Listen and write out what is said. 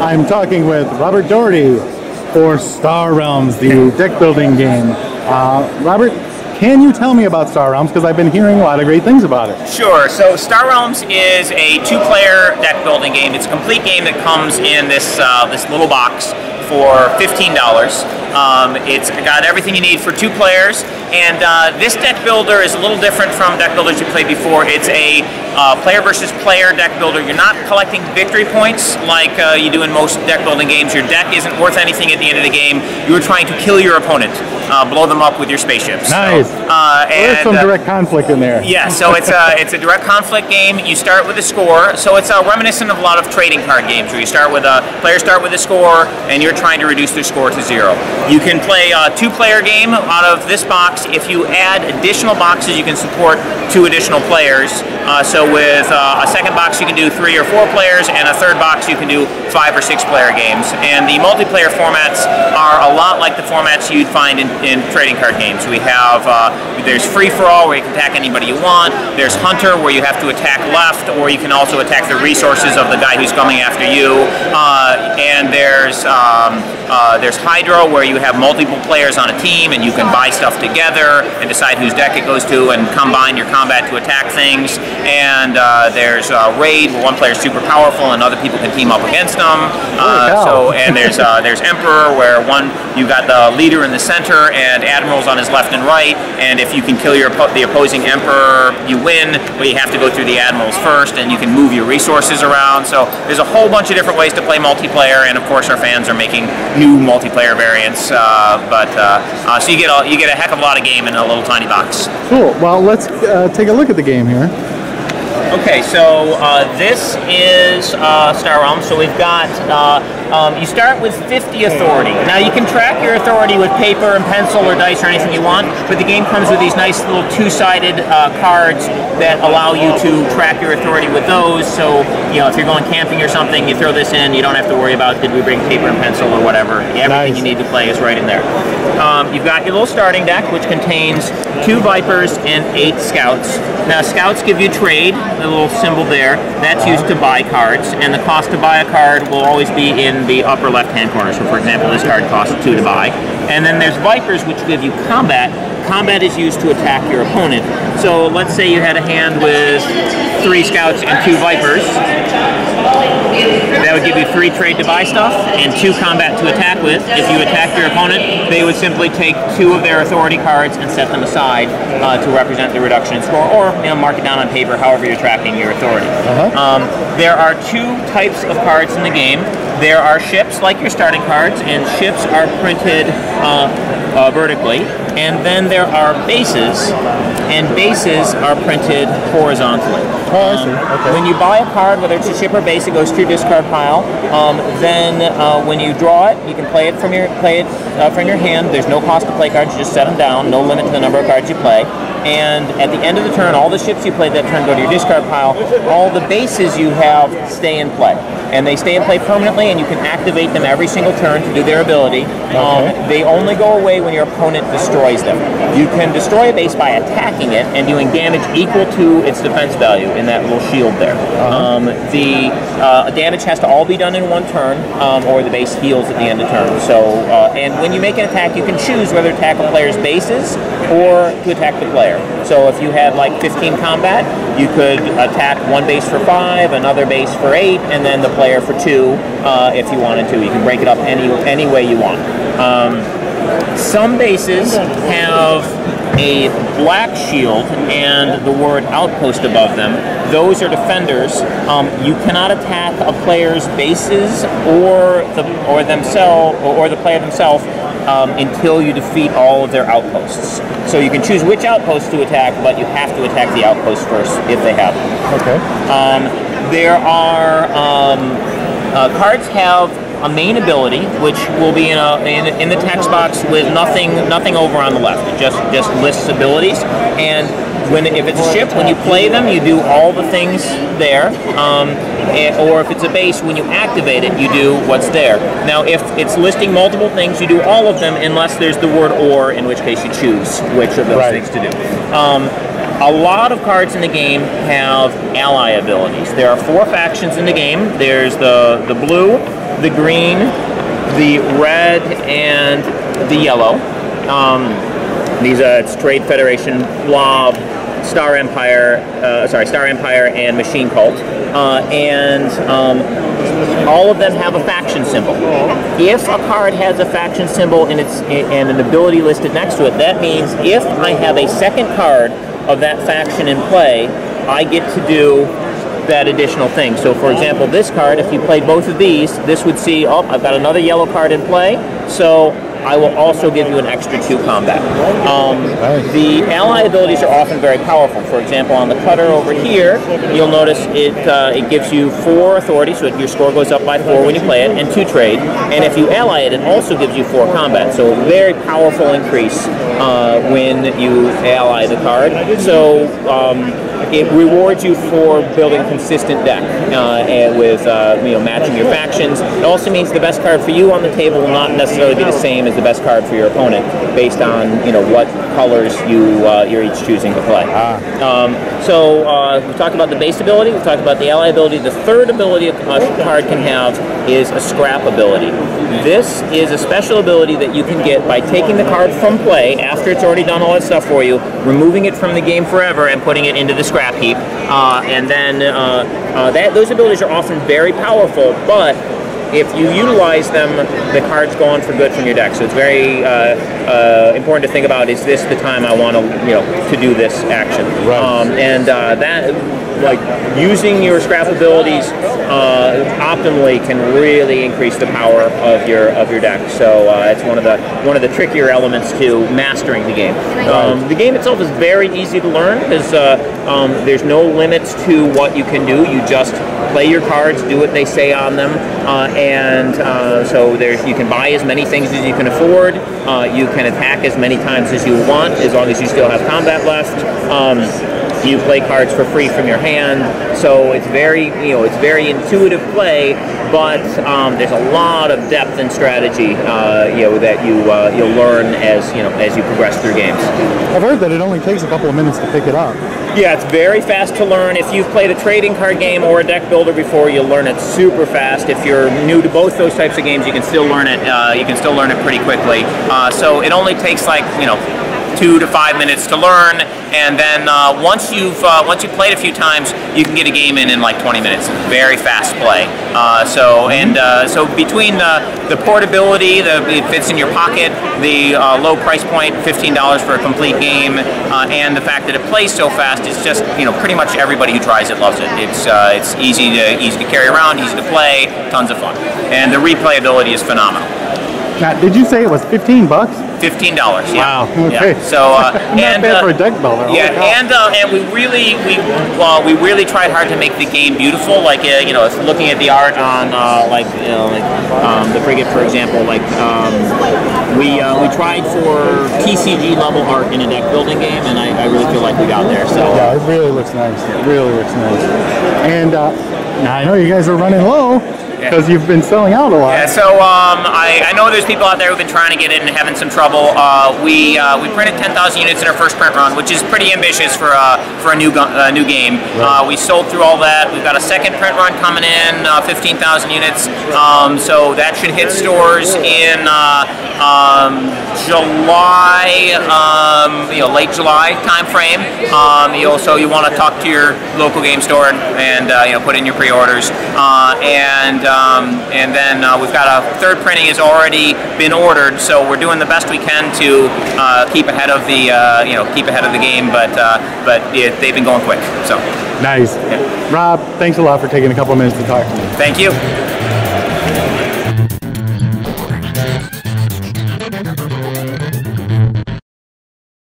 I'm talking with Robert Dougherty for Star Realms, the deck building game. Robert, can you tell me about Star Realms? Because I've been hearing a lot of great things about it. Sure. So Star Realms is a 2-player deck building game. It's a complete game that comes in this this little box for $15. It's got everything you need for 2 players, and this deck builder is a little different from deck builders you played before. It's a player versus player deck builder. You're not collecting victory points like you do in most deck building games. Your deck isn't worth anything at the end of the game. You are trying to kill your opponent, blow them up with your spaceships. Nice. So, there's some direct conflict in there. Yeah, so it's a direct conflict game. You start with a score, so it's reminiscent of a lot of trading card games where you start with players start with a score, and you're trying to reduce their score to 0. You can play a 2-player game out of this box. If you add additional boxes, you can support 2 additional players. So with a second box, you can do 3 or 4 players, and a third box, you can do 5 or 6 player games. And the multiplayer formats are a lot like the formats you'd find in trading card games. We have there's free for all, where you can attack anybody you want. There's hunter, where you have to attack left, or you can also attack the resources of the guy who's coming after you. And there's Hydro, where you have multiple players on a team and you can buy stuff together and decide whose deck it goes to and combine your combat to attack things. And there's Raid, where one player is super powerful and other people can team up against them. And there's Emperor, where you got the leader in the center and admirals on his left and right. And if you can kill the opposing Emperor, you win. But you have to go through the admirals first, and you can move your resources around. So there's a whole bunch of different ways to play multiplayer, and of course our fans are making new multiplayer variants. So you get a heck of a lot of game in a little tiny box. Cool. Well, let's take a look at the game here. Okay, so this is Star Realms. So we've got, you start with 50 authority. Now you can track your authority with paper and pencil or dice or anything you want, but the game comes with these nice little 2-sided cards that allow you to track your authority with those. So, if you're going camping or something, you throw this in, you don't have to worry about did we bring paper and pencil or whatever. Everything you need to play is right in there. You've got your little starting deck, which contains 2 Vipers and 8 Scouts. Now, Scouts give you trade, the little symbol there. That's used to buy cards, and the cost to buy a card will always be in the upper left-hand corner. So, for example, this card costs 2 to buy. And then there's Vipers, which give you combat. Combat is used to attack your opponent. So, let's say you had a hand with 3 Scouts and 2 Vipers. That would give you 3 trade to buy stuff and 2 combat to attack with. If you attack your opponent, they would simply take 2 of their authority cards and set them aside to represent the reduction in score, or mark it down on paper, however you're tracking your authority. There are 2 types of cards in the game. There are ships, like your starting cards, and ships are printed vertically. And then there are bases, and bases are printed horizontally. Oh, I see. Okay. When you buy a card, whether it's a ship or base, it goes to your discard pile. Then when you draw it, you can play it from your hand. There's no cost to play cards; you just set them down. No limit to the number of cards you play. And at the end of the turn, all the ships you played that turn go to your discard pile. All the bases you have stay in play, and they stay in play permanently. And you can activate them every single turn to do their ability. They only go away when your opponent destroys them. You can destroy a base by attacking it and doing damage equal to its defense value in that little shield there. The damage has to all be done in one turn, or the base heals at the end of turn. So, and when you make an attack, you can choose whether to attack a player's bases or to attack the player. So if you had like 15 combat, you could attack one base for 5, another base for 8, and then the player for 2 if you wanted to. You can break it up any way you want. Some bases have a black shield and the word outpost above them. Those are defenders. You cannot attack a player's bases or the player themselves until you defeat all of their outposts. So you can choose which outpost to attack, but you have to attack the outpost first if they have them. Okay. There are cards have a main ability, which will be in the text box with nothing over on the left. It just lists abilities, and if it's a ship, when you play them, you do all the things there, or if it's a base, when you activate it, you do what's there. Now, if it's listing multiple things, you do all of them unless there's the word "or," in which case you choose which of those things to do. A lot of cards in the game have ally abilities. There are 4 factions in the game. There's the blue, the green, the red, and the yellow. These it's Trade Federation, Blob, Star Empire, Star Empire, and Machine Cult, and all of them have a faction symbol. If a card has a faction symbol and an ability listed next to it, that means if I have a second card of that faction in play, I get to do that additional thing. So for example, this card, if you played both of these, this would see, oh, I've got another yellow card in play, so I will also give you an extra 2 combat. The ally abilities are often very powerful. For example, on the cutter over here, you'll notice it gives you 4 authority, so your score goes up by 4 when you play it, and 2 trade. And if you ally it, it also gives you 4 combat. So a very powerful increase when you ally the card. So it rewards you for building a consistent deck and with matching your factions. It also means the best card for you on the table will not necessarily be the same as the best card for your opponent, based on what colors you're each choosing to play. So we talked about the base ability. We talked about the ally ability. The third ability a card can have is a scrap ability. This is a special ability that you can get by taking the card from play after it's already done all that stuff for you, removing it from the game forever, and putting it into the scrap heap. And then those abilities are often very powerful, but if you utilize them, the cards go on for good from your deck. So it's very important to think about: is this the time I want to do this action? Right. Like using your scrap abilities optimally can really increase the power of your deck. So it's one of the trickier elements to mastering the game. The game itself is very easy to learn because there's no limits to what you can do. You just play your cards, do what they say on them, so you can buy as many things as you can afford. You can attack as many times as you want, as long as you still have combat left. You play cards for free from your hand, so it's very intuitive play, but there's a lot of depth and strategy that you'll learn as you progress through games. I've heard that it only takes a couple of minutes to pick it up. Yeah, it's very fast to learn. If you've played a trading card game or a deck builder before, you'll learn it super fast. If you're new to both those types of games, you can still learn it. You can still learn it pretty quickly. So it only takes 2 to 5 minutes to learn, and then once you've played a few times, you can get a game in like 20 minutes. Very fast play. So between the portability, it fits in your pocket, the low price point, $15 for a complete game, and the fact that it plays so fast, it's just pretty much everybody who tries it loves it. It's easy to carry around, easy to play, tons of fun, and the replayability is phenomenal. Now, did you say it was $15? $15. Yeah. Wow. Okay. Yeah. So not bad for a deck builder. Yeah, and we really tried hard to make the game beautiful. Like looking at the art on the frigate, for example. We tried for TCG level art in a deck building game, and I really feel like we got there. So yeah, it really looks nice. It really looks nice. And now I know you guys are running low. Because you've been selling out a lot. Yeah, so I know there's people out there who've been trying to get in and having some trouble. We printed 10,000 units in our first print run, which is pretty ambitious for a new game. Right. We sold through all that. We've got a second print run coming in, 15,000 units. So that should hit stores in July, late July time frame. So you want to talk to your local game store and put in your pre-orders. And then we've got a third printing has already been ordered, so we're doing the best we can to keep ahead of the game. But they've been going quick. So nice. Yeah. Rob, thanks a lot for taking a couple of minutes to talk to me. Thank you.